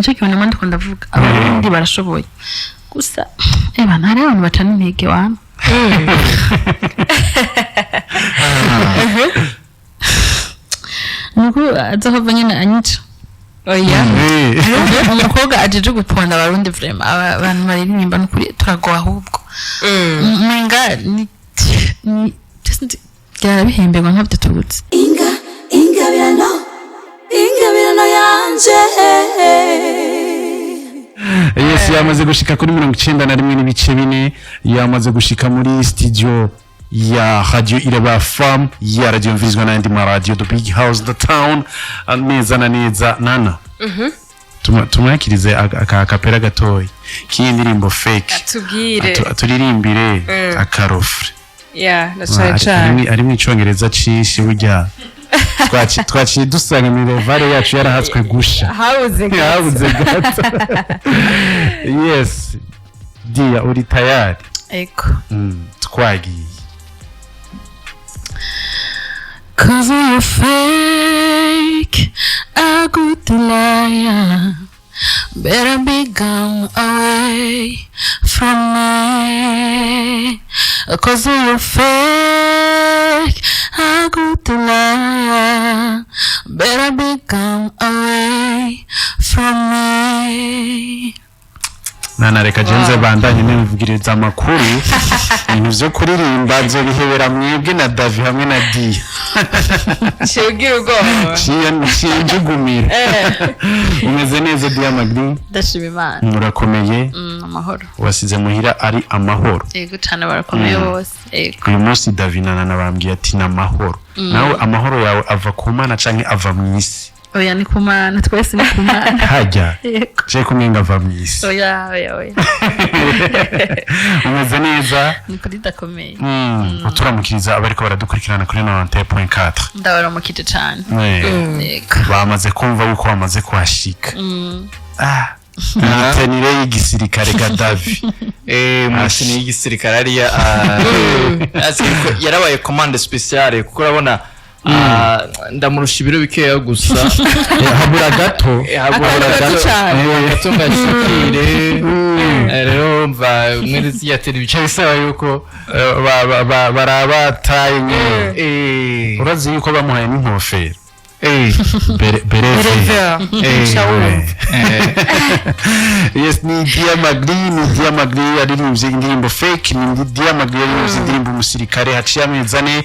nicyo kintu mandi ko ndavuga abandi barashoboye gusa bana hari abantu bacana intege wana nuko azahava nyine anyica oya umukobwa ajeje guponda abarundi vraiment abantu baririmba n'ukuri turagoha ahubwo mwenga ni byarabihemberwa nkabyo turutse ingabirano yanje yes yamaze gushika kuri 91 n'ibice 4 yamaze gushika muri studio ya radio IREBE Fm ya radio mvizwa na ndi ma radio the big house the town neza na neza nana tumakirize akapera gatoyi k'indirimbo fake turirimbire akarofre cyane ari mu Icongereza cishi burya twaciye dusanga mirevare yacu yarahatswe gusha habuze gato yes dia uri tayari eko twagiye cause you're fake a good liar better be gone away from me cause you're fake a good liar better be gone away from me nana reka jenze bandanye n'imvugiriza makuru ibintu byo kuririmba byo bihebera mwebwe na Davi hamwe na Dia Shegiro go Shingugumira umeze neza Dia Magli ndashima Imana murakomeye amahoro wasize muhira ari amahoro yego cyane barakomeye bose yego uyu munsi Davi nana bambwiye ati na amahoro nawe amahoro yawe ava ku Mana canke ava mu isi oya ni kumana twese ni kumana hajya je kumenga ava mu isi oya umeze neza ni kuri dakomeye turamukiriza abariko baradukurikirana kuri 90.4 ndabaramukije cyane yego bamaze kumva yuko bamaze kwashika Tenire y'igisirikare ga Davi mashini y'igisirikare ariya yarabaye commande spéciale kuko urabona ndamurusha ibiro bikeya gusa habura gato gato ngashikire rero mva mwirizi ya televiziyo bisaba yuko barabataye urazi yuko bamuhaye n'inkofero mbere yes ni Dia Magly yaririmbye indirimbo fake ni Dia Magly yaririmbye indirimbo umusirikare haciye amezane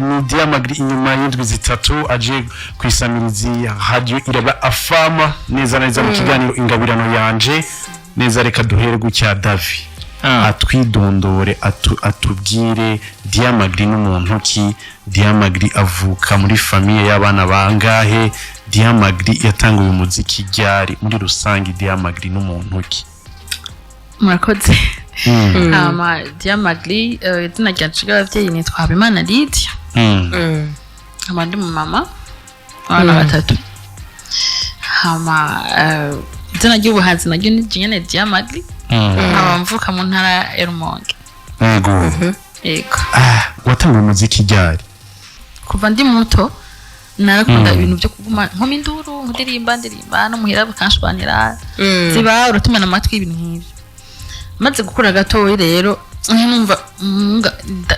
ni Dia Magly inyuma y'indwi zitatu aje kwisamirizi radio IREBE Fm neza neza mu kiganiro ingabirano yanje neza reka duhere gucya Davi atwidondore atubwire Dia Magly n'umuntu ki Dia Magly avuka muri famille y'abana bangahe Dia Magly yatanguye umuziki ryari muri rusangi Dia Magly n'umuntu ki murakoze Dia Magly izina ryaciga abavyeyi nitwa Habimana Lydia abandi mu mama abana batatu izina ry'ubuhanzi naryo ni nyene Dia Magly abamvuka mu ntara ya Rumonge yego watanguye umuziki ryari kuva ndi muto narakunda ibintu byo kuguma nkoma induru ndirimba no muhira bakanshwanira ziba uratumana amatwi ibintu nk'ibyo maze gukura gatoyi rero numva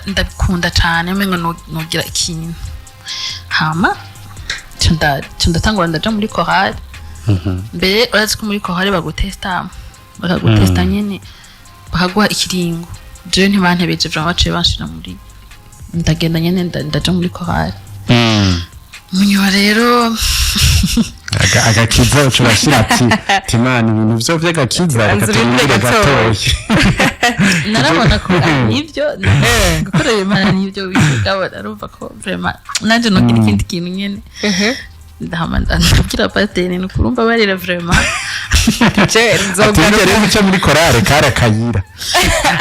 ndabikunda cyane mengo nogira ikintu hama ndatangura ndaja muri chorale mbere urazi ko muri chorale bagutesta nyene bakaguha ikiringo je ntibantebeje byo baciye banshira muri ndagenda nyene ndaja muri chorale munywa rero agakiza ucurashira ati timani ibintu byo vy'agakiza rekatumira gatoyi narabona ko nivyo gukorera Imana nivyo wishobora urumva ko vraiment nanje nogira ikindi kintu nyene ndabwira patene no kurumva barira vraiment je nzoga rero muca muri chorale karakayira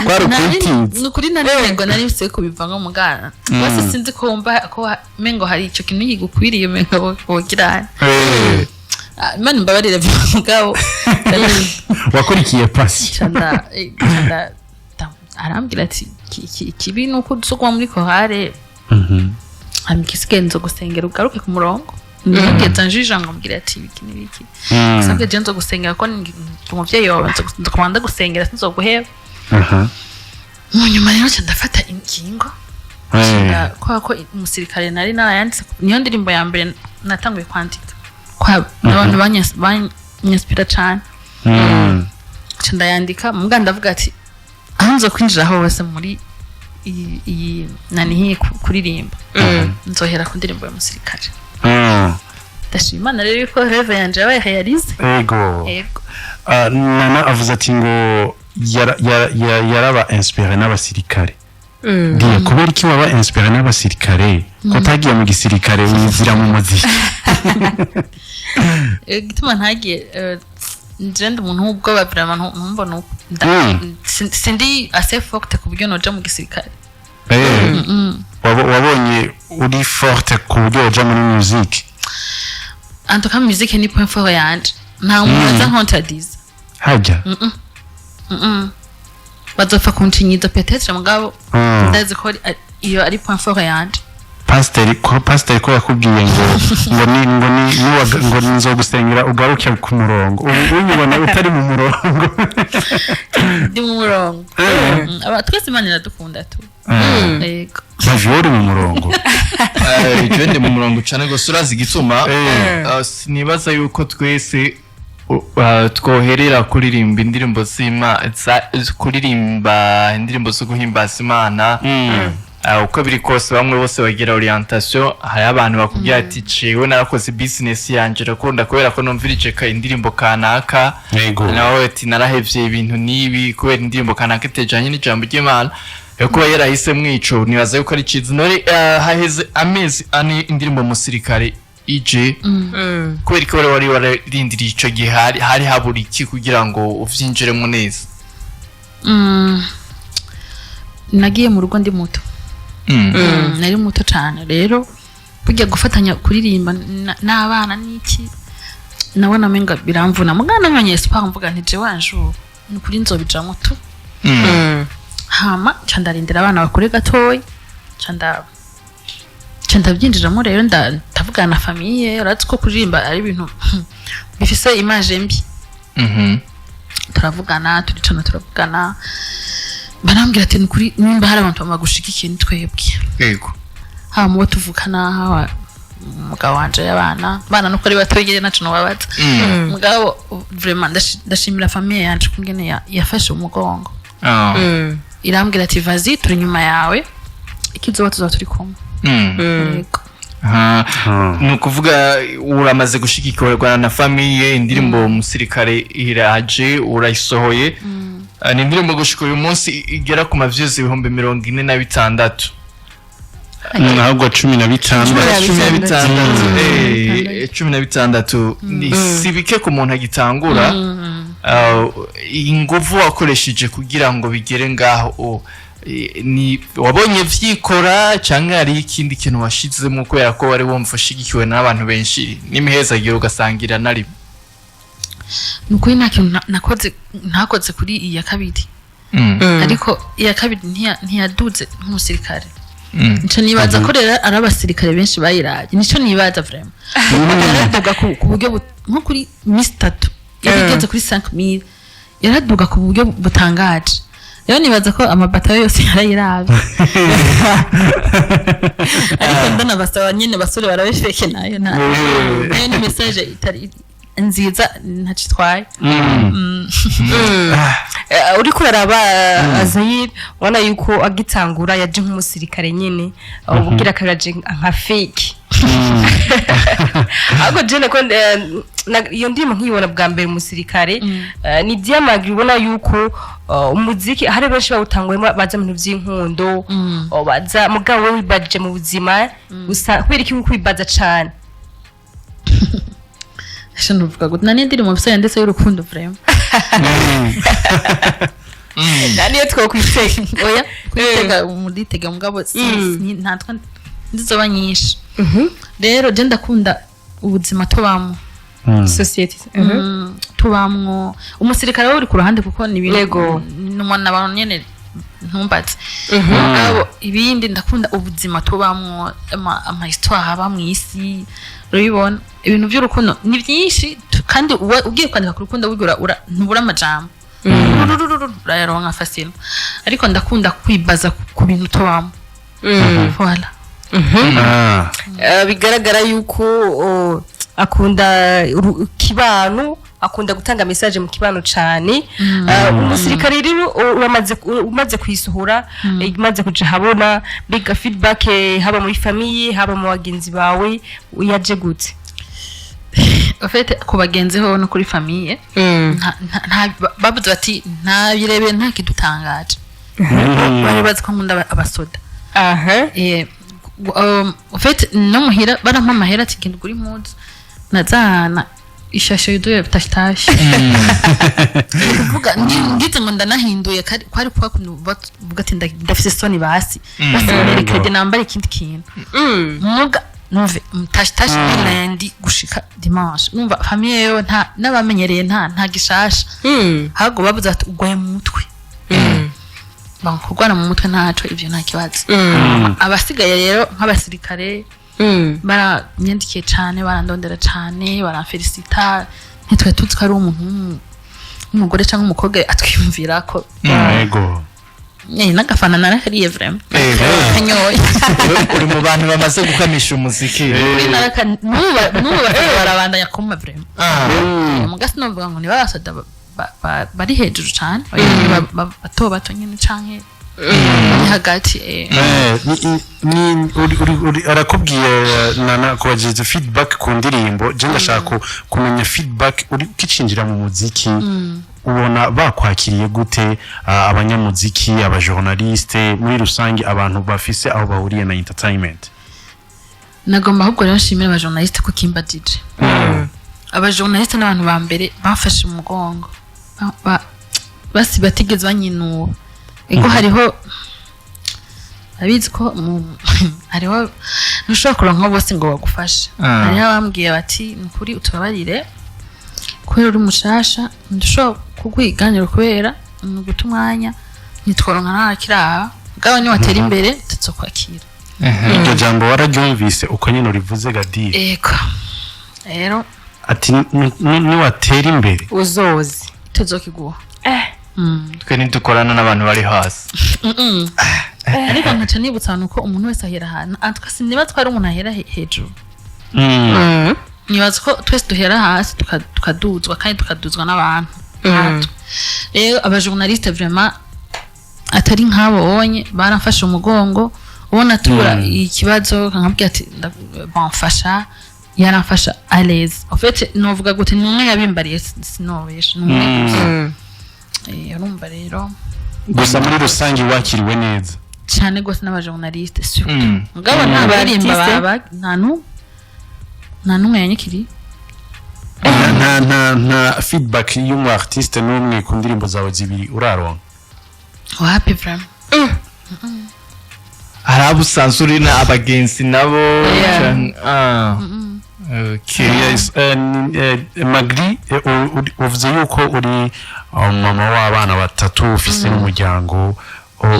kwari kwitiza nukuri narengo nari bise kubivanga mugana bose sinzi ko mba ko mengo hari ico kintu yigukwiriye mengo bogira Imana mbabarira mugabo wakurikiye pasi chanda arambwira ati kibi nuko dusukwa muri chorale amikisigenzo gusengera ugaruke ku murongo nigeze njija ngo mbwira ati ibiki n'ibiki sabwe je nzo gusengera ko umuvyeyi wawe nzo kumanda gusengera sinzoguheba mu nyuma rero ndafata ingingo ko umusirikare nari narayanditse niyo ndirimbo ya mbere natanguye kwandika kwa abantu banyaspira cyane ndayandika mbwa ndavuga ati ahanzo kwinjira hose muri iyi nani kuririmba nzohera ku ndirimbo y'umusirikare ndashima na rero ko reve yanje yabaye hayarize yego nana avuze ati ngo yaraba inspiré n'abasirikare ndiye kubera iki waba inspiré n'abasirikare ko tagiye mu gisirikare wizira mu muziki gituma ntagiye njende umuntu ubwoba vraiment mbona sindi assez forte ku buryo noja mu gisirikare wabonye uri forte ku buryo noja muri musique antoka musique ni point fort yanje nta muntu nkontadiza hajya bazopfa kuncinyiza peut-être mugabo ndazi ko iyo ari point fort yanje pasiteri ko yakubwiye ngo nzogusengera ugaruke ku murongo ubu ubibona utari mu murongo ndi mu murongo twese imana iradukunda tu yego bavyo mu murongo icyo ndi mu murongo cyane gose urazi igituma sinibaza yuko twese twoherera kuririmba indirimbo kuririmba indirimbo zo guhimbaza Imana uko biri kose bamwe bose bagira orientation hari abantu bakubwira ati ciwe narakoze business yanje rakunda kubera ko numvirije ka indirimbo kanaka nawe ati narahevye ibintu nibi kubera indirimbo kanaka itejanye n'ijambo ry'Imana yuko yarahise mwico nibaza yuko ari cizi nori haheze amezi ani indirimbo musirikare ije kubera ko wari wararindiriye ico gihe hari habura iki kugira ngo uvyinjiremo neza nagiye mu rugo ndi muto nari muto cyane rero burya gufatanya kuririmba n'abana n'iki nabona menga biramvuna mugana nkanye spa mvuga nti je wanju nukuri nzobijamo tu hama candarindira abana bakure gatoyi candabyinjiramo rero ndavugana na famille uratse ko kuririmba ari ibintu bifise image mbi turavugana turavugana barambwira ati nukuri nimba hari abantu bamagushika ikintu twebwe yego ha mu tuvukana ha mugabo wanje y'abana nuko ari batwegeye nacu no babaza mugabo vraiment ndashimira famille yanje kungene yafashe umugongo irambwira ati vazi turi nyuma yawe ikizoba turi kumwe yego nukuvuga uramaze gushikikirwa na famille indirimbo musirikare iraje urayisohoye ni indirimbo gushika uyu munsi igera ku maviews 46,000 ntabwo 16 ni sibike ku muntu agitangura inguvu wakoresheje kugira ngo bigere ngaho ni wabonye vyikora cyangwa ari ikindi kintu washizemo kubera ko wari wumfashigikiwe n'abantu benshi n'imihezagiro ugasangira nari nukuri ntakoze kuri iya kabiri ariko iya kabiri ntiyaduze nk'umusirikare nico nibaza ko rero ari abasirikare benshi bayiraje nico nibaza vraiment yaraduga ku buryo nko kuri Miss 3 yarigeze kuri 5000 yaraduga ku buryo butangaje rero nibaza ko amabata yose yarayiraje ariko ndana basaba nyine basore barabesheke nayo ni message itari nziza ntacitwaye uri kuraraba Azayir wana yuko agitangura yaje nk'umusirikare nyene ubugira karaje nka fake ako jene ko iyo ndimo nkibona bwa mbere umusirikare ni MAGGLY ubona yuko umuziki hari benshi bawutangwemo baza mu by'inkundo baza mugabo wibaje mu buzima gusa kubera iki kwibaza cyane Shano vuga ngo nani ndiri mu bisaya ndetse y'urukundo vraiment nani yetwo kwiteka oya kwitega umuditega mugabo ntatwa ndizoba nyinshi rero je ndakunda ubuzima tubamo society tubamwo umusirikare uri ku ruhande kuko ni ibintu n'umwana abantu nyene ntumbaze mugabo ibindi ndakunda ubuzima tubamwo ama histoire aba mwisi urabibona ibintu by'urukundo ni byinshi kandi ugiye kwandika ku rukundo wigura ntubura amajambo urayaronka facile ariko ndakunda kwibaza ku bintu tubamwo voilà bigaragara yuko akunda kibano akunda gutanga message mu kibano cyane umusirikare rero umaze kwisuhura imaze kuja habona big feedback haba muri famille haba mu bagenzi bawe uyaje gute en fait ku bagenzi ho no kuri famille nta babuze bati nta birebe nta kidutangaje bari bazi ko nkunda abasoda en fait no muhira barampa amahera ati genda ugura impuzu nazana ishasho yuduye bitashitashi kuvuga nditse ngo ndanahinduye kwari kwa kuvuga ati ndafise soni basi basemereka nambara ikindi kintu muga numve mutashitashi n'indi gushika dimanche numva famille yo nta nabamenyereye nta gishasha hago babuze ati ugwaye mu mutwe bankugwana mu mutwe ntaco ivyo nta kibazo abasigaye rero nk'abasirikare baranyandikiye cyane barandondera cyane baramfelicita ntitwe tuzi ko ari umuntu umugore cyangwa umukobwa atwiyumvira ko yego n'agafana narahariye vraiment kanyoye uri mu bantu bamaze gukamisha umuziki n'ubu barabandanya kuma vraiment mugasi novuga ngo nibabasoda bari hejuru cyane bato nyine canke hagati arakubwiye nana kubagize feedback ku ndirimbo je ndashaka kumenya feedback uri kicinjira mu muziki ubona bakwakiriye gute abanyamuziki abajournaliste muri rusangi abantu bafise aho bahuriye na entertainment nagomba ahubwo rero nshimira abajournaliste ko kimbadije abajournaliste n'abantu ba mbere bafashe umugongo basi batigeze banyinura ego hariho abizi ko hariho ntushobora kuronka bose ngo bagufashe hariho abambwiye bati ni kuri utubabarire kubera uri mushasha ndushobora kugwiganira kubera guta umwanya nitworonka ntakiraha bwawe ni watera imbere tutsokwakira iryo jambo wararyumvise uko nyine urivuze Gadire ego rero ati ni watera imbere uzozi tuzokiguha twe ntidukorana n'abantu bari hasi ariko nkaca nibutsa nuko umuntu wese ahera ahantu atwa sinibaza ko ari umuntu ahera hejuru nibaza ko twese duhera hasi tukaduzwa kandi tukaduzwa n'abantu rero abajournaliste vraiment atari nk'abo bonye baramfashe umugongo ubona tura ikibazo nkabwira ati bamfasha yaramfasha à l'aise en fait novuga gute numwe yabimbariye sinobesha numwe urumva rero gusa muri rusangi wakiriwe neza cyane gose n'abajournaliste surtout ngabo n'abarimba baba nta numwe yanyikiri nta feedback y'umu artiste n'umwe ku ndirimbo zawe zibiri uraronka wapi vraiment hari abo usanzwe uri abagenzi nabo Magli uvuze yuko uri mama w'abana batatu ufise n'umuryango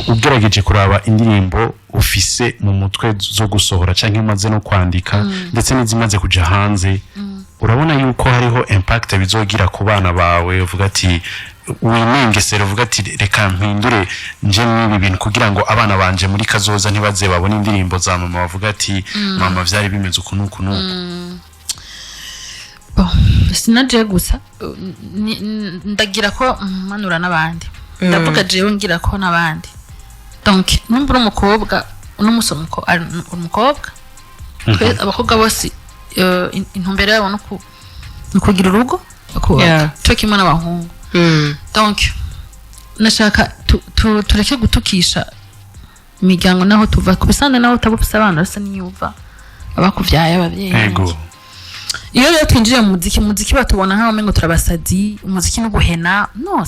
ugerageje kuraba indirimbo ufise mu mutwe zo gusohora canke umaze no kwandika ndetse n'izimaze kuja hanze urabona yuko hariho impact bizogira ku bana bawe uvuga ati winengesera uvuga ati reka mpindure nje n'ibi bintu kugira ngo abana banje muri kazoza ntibaze babone indirimbo za mama bavuga ati mama vyari bimeze ukuntu sinaje gusa ndagira ko manura n'abandi ndavuga jewe ngira ko n'abandi donc numva umukobwa n'umusomo ko ari umukobwa twe abakobwa bose intumbero yabo no kugira urugo cyo kimwe n'abahungu donc nashaka tureke gutukisha imiryango naho tuva kubisana naho tabufise abana basa n'inyuva abakuvyaye abavyeyi yego iyo rero twinjiye mu muziki batubona nk'aho mengo turabasazi umuziki no guhena no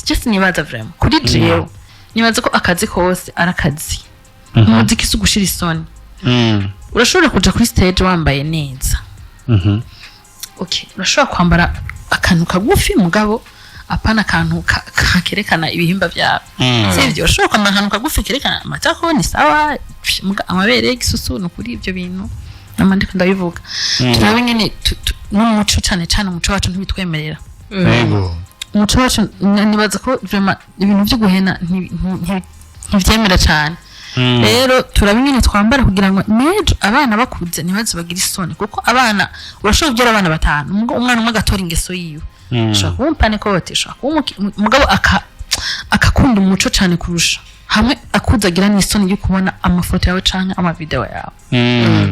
just nibaza vraiment kuri jewe nibaza ko akazi kose arakazi umuziki si ugushira isoni urashobora kuja kuri stage wambaye neza okay urashobora kwambara akantu kagufi mugabo apana akantu kerekana ibihimba vyawe sivyo ushobora kwambara akantu kagufi kerekana amatako ni sawa amabere y'igisusu nukuri ivyo bintu namandiko ndabivuga turabe nyene n'umuco cane cane umuco wacu ntibitwemerera yego umuco wacu nibaza ko vraiment ibintu vyo guhena ntivyemera cane rero turabe nyene twambara kugira ngo nejo abana bakuze ntibaze bagira isoni kuko abana urashobora kugira abana batanu umwana umwe agatora ingeso yiwe ushobora kuba umpanikote ushobora kuba umugabo akakunda umuco cane kurusha hamwe akuzagira n'isoni yo kubona amafoto yawe canke amavideo yawe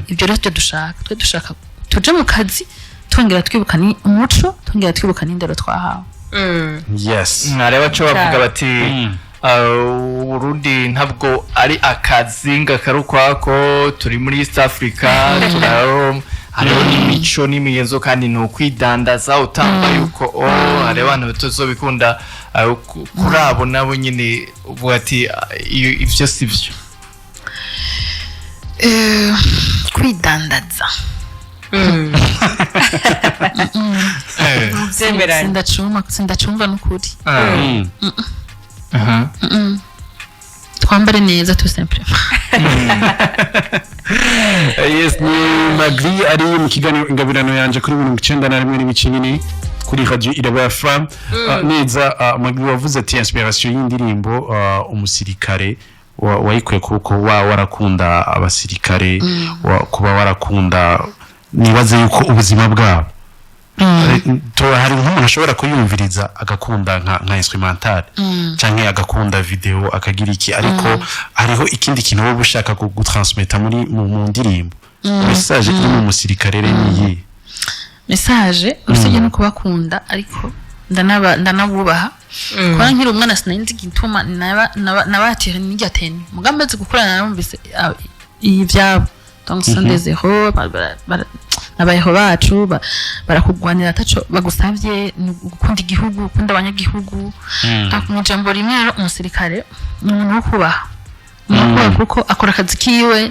ibyo rero twe dushaka tuje mu kazi twongera twibuka ni umuco twongera twibuka n'indero twahawe yes nareba cyo bavuga bati Urundi ntabwo ari akazi ngakarukwako turi muri East Africa turaro hariho n'imico n'imigenzo kandi ni ukwidandaza utamba yuko hari abantu batozobikunda kurabo nabo nyine uvuga ati ivyo sivyo kwidandaza sindacumva n'ukuri twambare neza tout simplement yes ni Magli ari mu kiganiro ingabirano yanje kuri 91.9 kuri radio IREBE Fm neza Magli wavuze ati inspiration y'indirimbo umusirikare wayikuye kuko warakunda abasirikare kuba warakunda nibaze yuko ubuzima bwabo hari nk'umuntu ashobora kuyumviriza agakunda nka instrumental canke agakunda video akagira iki ariko hariho ikindi kintu wowe ushaka gutransmettre muri mu ndirimbo message iri mu musirikare niyi message usije no kubakunda ariko ndanabubaha kwa nkiri umwana sinzi gituma nabatire n'igateni mugambaze gukorana namubise ivyabo donc sont des héros abayeho bacu barakugwanira ataco bagusavye gukunda igihugu gukunda abanyagihugu mu jambo rimwe rero umusirikare umuntu wo kubaha kuko akora akazi kiwe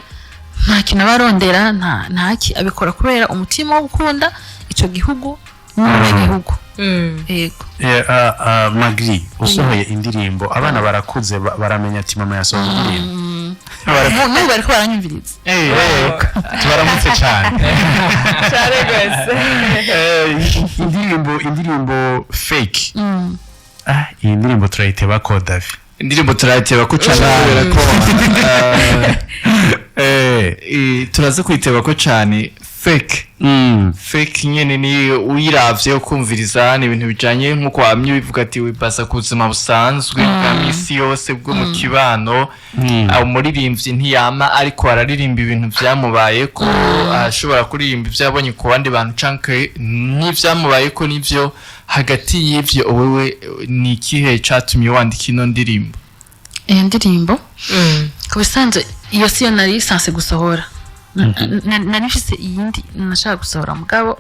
nta kintu abarondera ntaki abikora kubera umutima wo gukunda ico gihugu n'abanyagihugu yego Magli usohoye indirimbo abana barakuze baramenya ati mama yasohoye indirimbo n'ubu bariko baranyumviriza tubaramutse cyane cyane gose indirimbo fake iyi ndirimbo turayiteba ko Davi indirimbo turayiteba ko cyane kubera ko turaza kwiteba ko cyane fake fake nyene ni uyiravye ukumviriza ni ibintu bijanye nkuko wamye bivuga ati wibasa kuzima busanzwe bwa misi yose bwo mu kibano umuririmbyi ntiyama ariko araririmba ibintu vyamubaye ko ashobora kuririmba ivyabonye ku bandi bantu canke n'ivyamubaye ko nivyo hagati y'ivyo wewe ni ikihe catumye wandika ino ndirimbo iyo ndirimbo kubisanzwe iyo siyo nari sanse gusohora narifise iyindi nashaka gusohora mugabo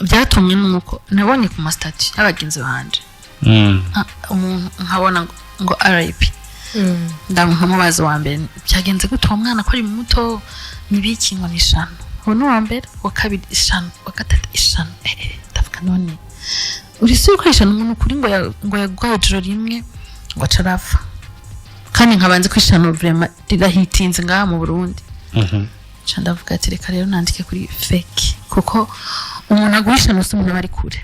byatumye nuko nabonye ku mastati y'abagenzi banje umuntu nkabona ngo RIP ndamubaza wa mbere byagenze gute uwo mwana ko ari muto nibiki ngo nishano uno wa mbere wa kabiri ishano wa gatatu ishano ndavuga none uri suri ko ishano umuntu kuri ngo yagwaye ijoro rimwe ngo acarafa kandi nkabanze kwishano vraiment rirahitinze ngaha mu Burundi ndavuga ati reka rero nandike kuri fake kuko umuntu aguhisha nusu umuntu bari kure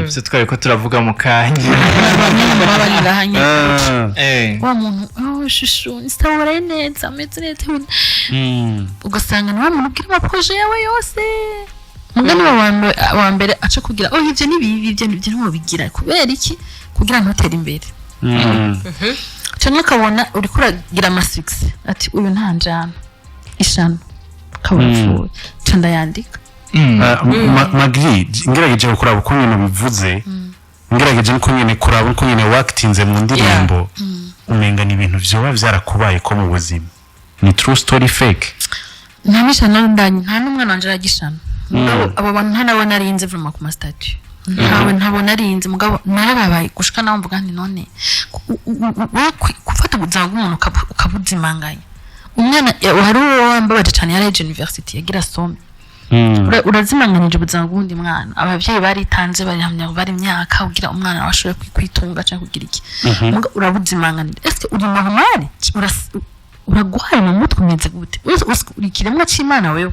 se twari ko turavuga mu kanya wa muntu shushu nstabora neza ameze neza ugasanga nawe muntu ugira amaproje yawe yose mugani wa mbere aca kugira ivyo ivyo nibyo bigira kubera iki kugira ntutere imbere cyane ukabona uri kuragira ama-success ati uyu nta njana ishano kabapfuye canda yandika Magli ngerageje kuraba uko nyene bivuze ngerageje uko nyene kuraba uko nyene wakitinze mu ndirimbo umenga ni ibintu vyoba vyarakubaye ko mu buzima ni true story fake namisha nandanye nta numwana wanje aragishana mugabo abo bantu ntanabona arinze vuba ku mastatu ntabona arinze mugabo narababaye gushika nawo mvuga nti none gufata ubuzima bw'umuntu ukabuzimanganya umwana wari uwo wambabaje cyane yari university yagira some urazimanganije ubuzima bw'undi mwana abavyeyi baritanze barihamya bari imyaka kugira umwana washobore kwitunga cyangwa kugira iki urabuzimanganira ese uri mahumari uragwaye mu mutwe umeze gute uri kiremwa c'Imana wewe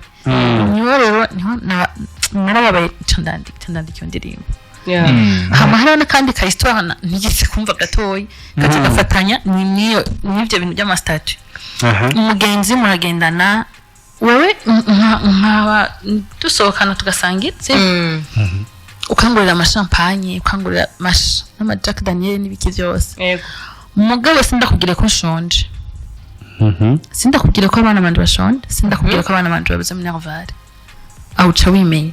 niho rero niho narababaye candandika ndirimbo hama hari kandi ka histoire ntigise kumva gatoyi kaje gafatanya n'ivyo bintu by'amastatu umugenzi muragendana wewe nkaba dusohokana tugasangira ukangurira amashampanye ukangurira n'ama Jack Daniel n'ibiki byose umugabo sindakubwire ko nshonje sindakubwire ko abana bandi bashonje sindakubwire ko abana bandi babuze minervare aho uca wimenya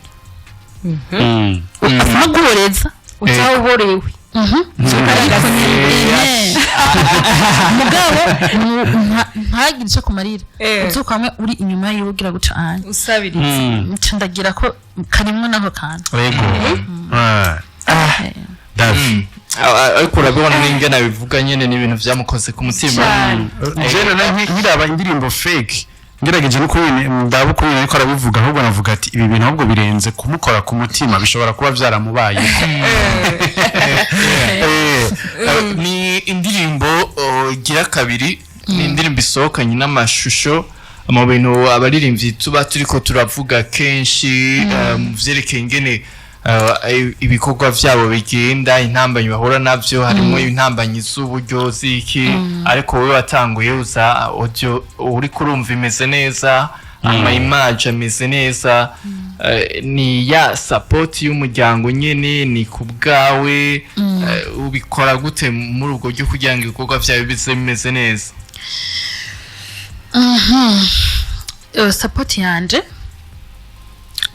ukamugoreza uzahorewe mugabo ntagire icyo kumarira uzukamwe uri inyuma yiwe ugira gucanye usabiriza ndagira ko karimwe naho kantu ariko urabibona n'ingene bivuga nyene n'ibintu vyamukoze ku mutima jene nkiraba indirimbo fake ngerageje no kubine ndabukubine ariko arabivuga ahubwo navuga ati ibi bintu ahubwo birenze kumukora ku mutima bishobora kuba vyaramubaye ni indirimbo gira kabiri ni indirimbo isohokanye n'amashusho mu bintu abaririmbyi tuba turiko turavuga kenshi mu vyerekeye ingene ibikorwa vyabo bigenda intambanyi bahura navyo harimo intambanyi z'uburyo ziki ariko wewe watanguye uza audio uri kurumva imeze neza ama image ameze neza ni ya support y'umuryango nyene ni kubgawe ubikora gute muri ubwo byo kugira ngo ibikorwa vyawe bimeze neza support yanje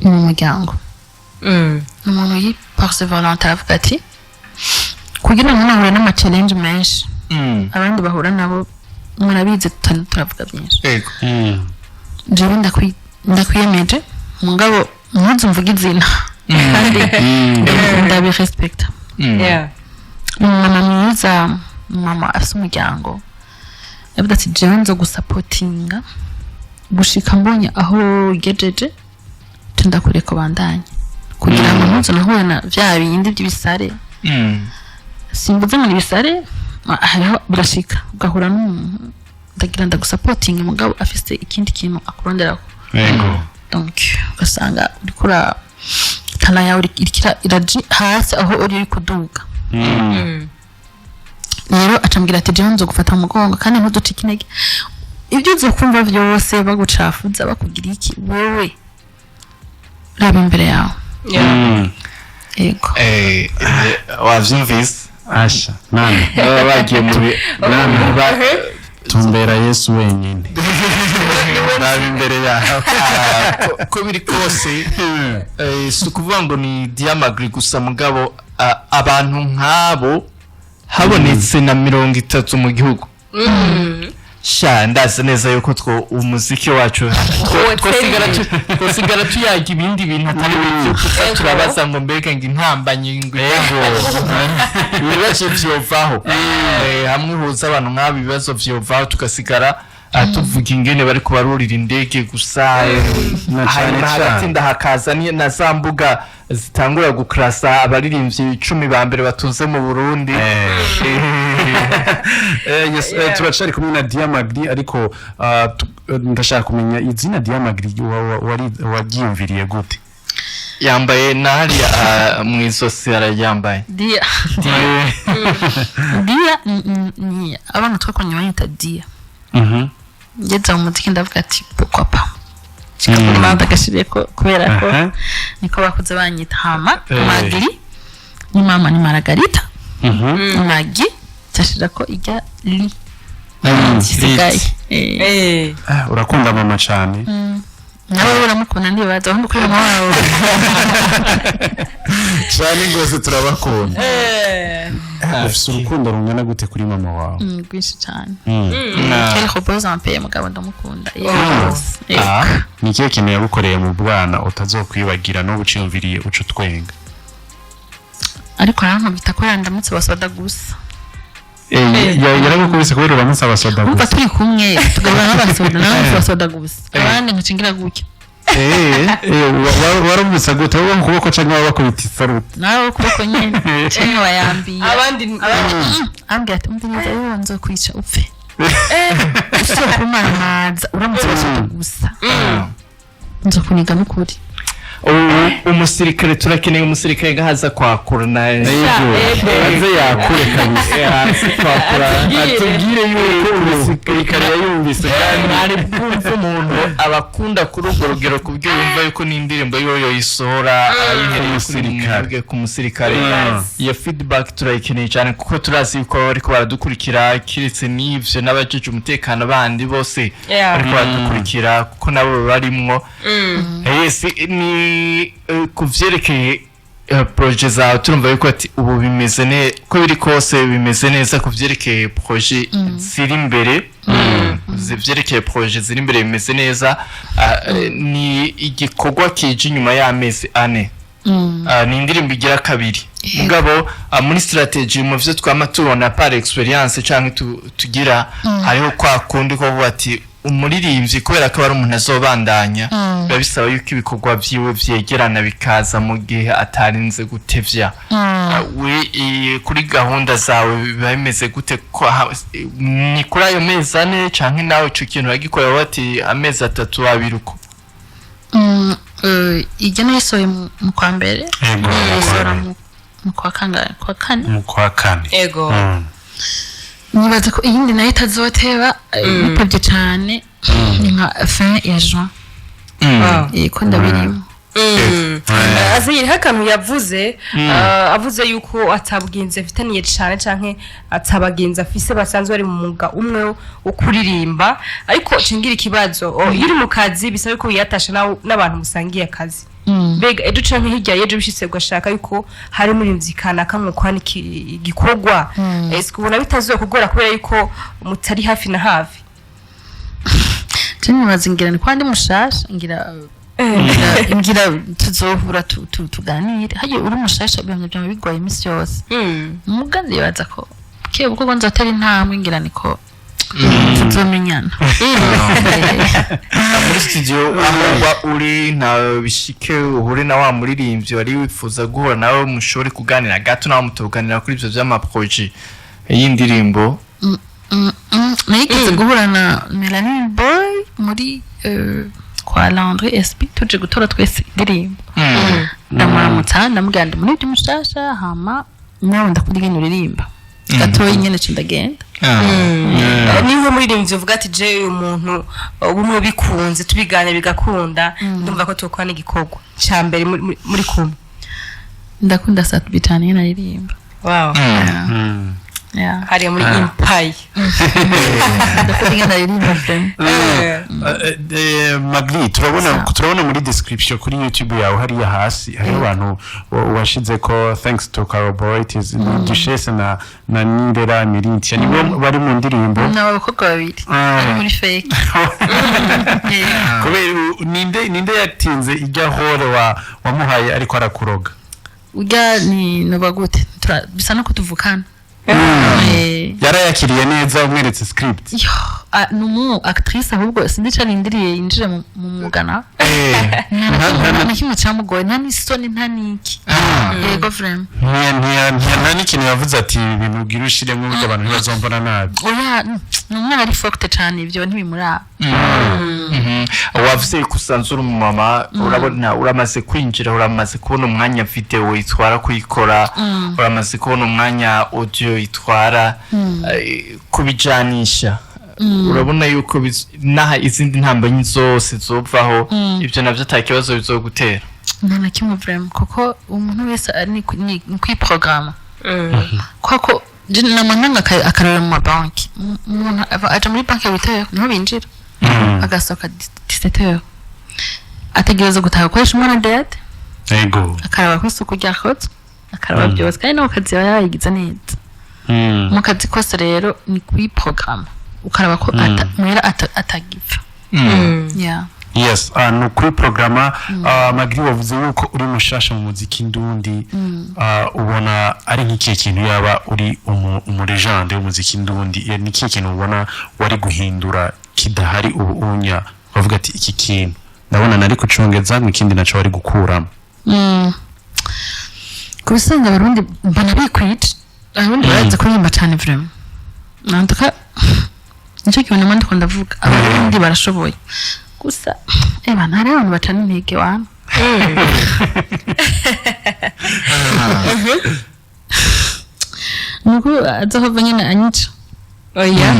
mu muryango umuntu yiparse volontaire avuga ati kugira ngo nahure n'ama challenge menshi abandi bahura nabo murabize turavuga byinshi jewe ndakwiyemeje mugabo ntuzi mvuga izina kandi ndabi respect mama mwiza mama afite umuryango yavuga ati jewe nzo gusupportinga gushika mbonye aho gejeje tundakureka bandanye kugira ngo ntuzo nahure na vya bindi by'ibisare simbuze muri bisare hariho birashika ugahura n'umuntu ndagira ndagusupportinga mugabo afite ikindi kintu akuronderaho donc ugasanga uri kura tana yawe iraji hasi aho uri kuduga rero acambwira ati jewe nzo gufata mu mugongo kandi ntuducike intege ibyo uzo kumva byose bagucafuza bakugira iki wewe raba imbere yawe yego wavyumvise asha nani bagiye muri tumbera Yesu wenyine raba imbere yawe ko biri kose sukuvuga ngo ni MAGGLY gusa mugabo abantu nk'abo habonetse na 30 mu gihugu sha ndazi neza yuko umuziki wacu twosigara tuyaga ibindi bintu atari byo turabaza ngo mbega ngo intambanyi ngo ibibazo vyovaho hamwe huza abantu nk'abo ibibazo vyovaho tugasigara tuvuga ingene bari kubarurira indege gusa hagati hakaza na za mbuga zitangura gukrasa abaririmbyi 10 ba mbere batuze mu Burundi turacari kumwe na MAGGLY ariko ndashaka kumenya izina MAGGLY wagiyumviriye gute yambaye nahariya mu isosi arayambaye dia ni abana twakonye banyita dia ngeza mu muziki ndavuga ati pourquoi pas chikamanda gashiriye ko kubera ko niko bakuze banyita hama MAGGLY ni mama ni Margarita MAGGLY cyashira ko ijya li sigaye urakunda mama cyane nawe uramukunda ndibaza aho kuri mama wawe cyane gose turabakunda ufite urukundo rungana gute kuri mama wawe rwinshi cyane elle repose un peu mugabo ndamukunda ni ikihe kintu yagukoreye mu bwana utazokwibagira no guciyumviriye uco twenga ariko arankubita ko yandamutse basoda gusa yaragukubise kubera uramutse abasoda gusa umva turi kumwe tugabana n'abasoda n'abasoda gusa abandi nkacingira gutya waramutse gute wowe mu kuboko cyangwa bakubita isaruti nawe ukuboko nyine cyane wayambiye abandi ambwira ati umviriza yo nzokwica upfe uso kumamaza uramutse basuta gusa nzokuniga n'ukuri umusirikare turakeneye umusirikare ngahaza kwakura naye aze yakure kabisa atubwire yuko umusirikare yayumvise kandi ari bwumva umuntu abakunda kuri urwo rugero ku byo yumva yuko n'indirimbo yoyo yisohora ayihereye ku musirikare iyo feedback turayikeneye cyane kuko turazi yuko bariko baradukurikira kiretse n'ivyo n'abajeje umutekano bandi bose bariko baradukurikira kuko nabo barimwo yes ni kuvyerekeye projet zawe turumva yuko ati ubu bimeze ne ko biri kose bimeze neza kuvyerekeye projet ziri imbere zivyerekeye projet ziri imbere bimeze neza ni igikorwa kije inyuma y'amezi ane ni indirimbo igira kabiri mugabo muri strategy mu vyo twama tubona par experience canke tugira hariho kwa kundi ko bati umuririmbyi kubera ko ari umuntu azobandanya babisaba yuko ibikorwa vyiwe vyegerana bikaza mu gihe atarinze gutevya we kuri gahunda zawe biba bimeze gute ni kuri ayo mezi ane canke nawe ico kintu bagikora bati amezi 3 abiruko igena yisoye mu kwa mbere yisora mu kwa kane mu kwa kane ego nibaza ko iyindi nayo itazoteba nipebye cyane nka fin ya juin ko ndabirimo azira hakantu yavuze avuze yuko atabwinze afitaniye cyane canke atabagenza afise basanzwe bari mu mwuga umwe ukuririmba ariko cingira ikibazo yiri mu kazi bisaba ko yatasha n'abantu musangiye akazi bega edu canke hirya yeje bishitse gashaka yuko hari muri muzikana kamwe kwani igikorwa ese kubona bitazoye kugora kubera yuko mutari hafi na hafi cyane bazingira ni kwandi mushasha ngira tuzohura tuganire haje uri mushasha byamye bigoye imisi yose mugandi yaza ko kebo ko nzatera intambwe ngira niko tuzomenyana muri studio aho uri na bishike uhure na wa muririmbyi wari wifuza guhura nawe mushore kuganira gato nawe mutoganira kuri ivyo vy'ama projet y'indirimbo nayigeze guhura na Melanie Boy muri kwa Landry SP tuje gutora twese indirimbo ndamuramutsa ndamuganda muri byo mushasha hama nawe ndakurigenura uririmba gatoyi nyene cindagenda niho muririmbyi uvuga ati je umuntu bumwe bikunze tubigane bigakunda ndumva ko tokwana igikorwa ca mbere muri kumwe ndakunda saa bitanu nyene aririmba wow hari muri Empire ndakurigenura uririmba Magli turabona muri description kuri YouTube yawe hariya hasi hari abantu washize ko thanks to Carbohydrates Duchesse na Nindera Mirintia nibo bari mu ndirimbo n'abakobwa babiri ari muri fake kubera ninde yatinze ijya hore wamuhaye ariko arakuroga ujya ni nobagute bisa no kutuvukana yarayakiriye neza umweretse script numu actrice ahubwo sindica rindiriye yinjire mu mwugana nta kimwe cyamugoye nta n'isoni nta n'iki yego vrem nta n'ikintu yavuze ati ibintu ubwira ushiremo buryo abantu ntibazombona nabi oya numwana ari forte cyane ibyo ntibimuraba wavuze kusanzura umumama urabona uramaze kwinjira uramaze kubona umwanya video itwara kuyikora uramaze kubona umwanya audio itwara kubijanisha urabona yuko naha izindi ntambanyi zose zovaho ibyo navyo atakibazo bizogutera nta kimwe vrem kuko umuntu wese ari kwiprograma kwako namanga akarara mu banki umuntu aja muri banki bitaye niho binjira agasoka 17h ategereza gutaha gukoresha umwana date yego akaraba ku isuku ryakoze akaraba byose kandi no kazi yayigize neza mu kazi kose rero ni kwiprograma ukaraba ko muhera atagiva yes no kuri programa Magli wavuze yuko uri mushasha mu muziki ndundi ubona ari nk'ikihe kintu yaba uri umuregende w'umuziki ndundi n'ikihe kintu ubona wari guhindura kidahari ubunya bavuga ati iki kintu ndabona nari kucongeza n'ikindi naco bari gukuramo kubisanga abarundi mbona bikwita abarundi barazi kuririmba cyane vraiment nanduka nicyo kintu namwe ndiko ndavuga abarundi barashoboye gusa bana hari abantu bacana intege wana nuko azahova nyine anyica oya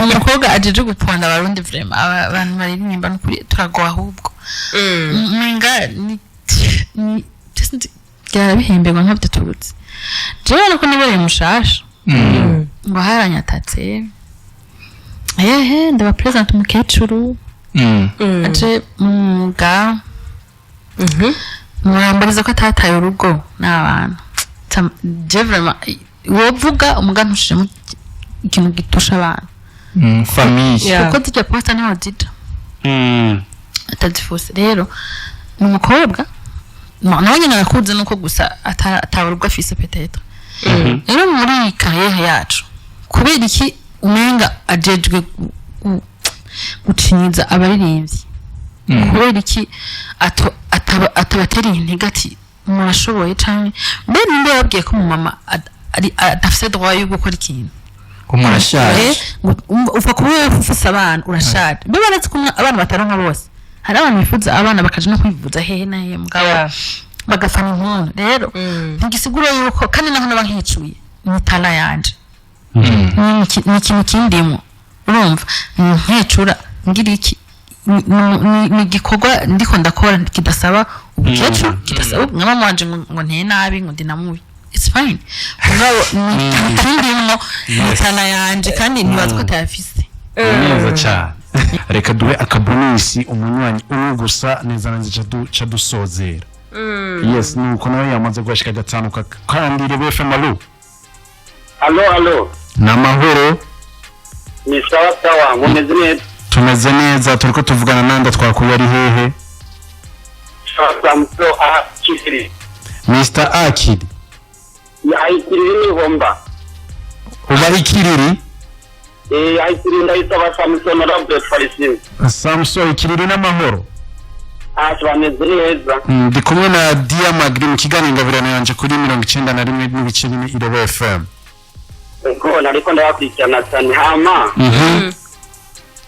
umukobwa ajeje guponda abarundi vraiment abantu baririmba n'ukuri turagoha ahubwo mwenga ni byarabihemberwa nkabyo turutse jewe nako nibereye mushasha ngo haranyatatse ndaba present umukecuru aje muga murambariza ko atataye urugo n'abana je vraiment wovuga umuga ntushiremo ikintu gitusha abantu famille kuko tujya posta naho dida atadifose rero ni umukobwa nawe nyine arakuze nuko gusa ataburwa afise peut-être rero muri carrière yacu kubera iki umenga ajejwe gucinyiza abaririmbyi kubera iki atabatera intege ati murashoboye canke mbere nimba yabwiye ko mu mama adafise droit yo gukora ikintu umurashaje ufa kuba ufise abana urashaje biba natse kumwe abana bataronka bose hari abantu bifuza abana bakaje no kwivuza hehe na hehe mugabo bagafana inkono rero ntigisigura yuko kandi naho nabankicuye ni tala yanje ni ikintu kindimo urumva nkicura ngira iki ni gikorwa ndiko ndakora kidasaba ubukecuru kidasaba mama wanje ngo nteye nabi ngo ndi namubi it's fine mugabo ni kindimo ni tala yanje kandi nibaza ko tayafise neza cyane reka duhe akabonisi umunywanyi umwe gusa neza nanjye ca dusozera yes nuko nawe yamaze gushika gatanu kandi IREBE Fm Allo namahoro ni sawa mumeze neza tumeze neza turiko tuvugana nanda twakuye ari hehe Samso Akiri Mr. Akiri Aikiri ni homba uba ikiriri Aikiri ndayisaba Samson Robert Farisin Samson ikiriri n'amahoro bameze neza ndi kumwe na MAGGLY mu kiganiro ingabirano yanje kuri 91.4 IREBE Fm ko nariko ndabakurikirana cyane hama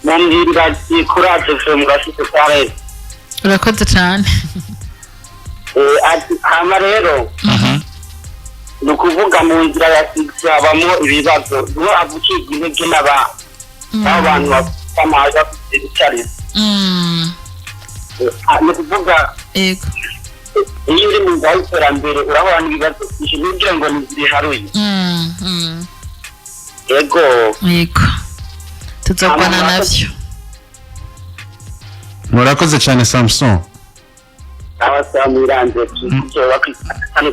mumbwira kuri Adresse mu gashike kare urakoze cyane hama rero nukuvuga mu nzira ya abamo ibibazo ngo avukiye intege n'abantu bamaje kuzicarira nukuvuga yego iyo uri mu nzira y'iterambere urabona ibibazo byinshi n'ibyo ngo ntiziharuye yego tuzogwana navyo murakoze cyane Samson abasamiranje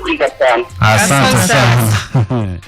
kuri gatanu asante sana